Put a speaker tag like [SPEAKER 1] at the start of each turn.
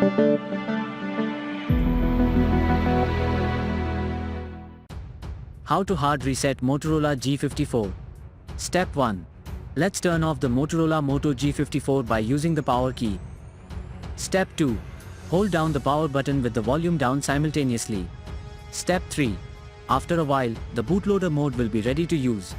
[SPEAKER 1] How to hard reset Motorola G54. Step 1. Let's turn off the Motorola Moto G54 by using the power key. Step 2. Hold down the power button with the volume down simultaneously. Step 3. After a while, the bootloader mode will be ready to use.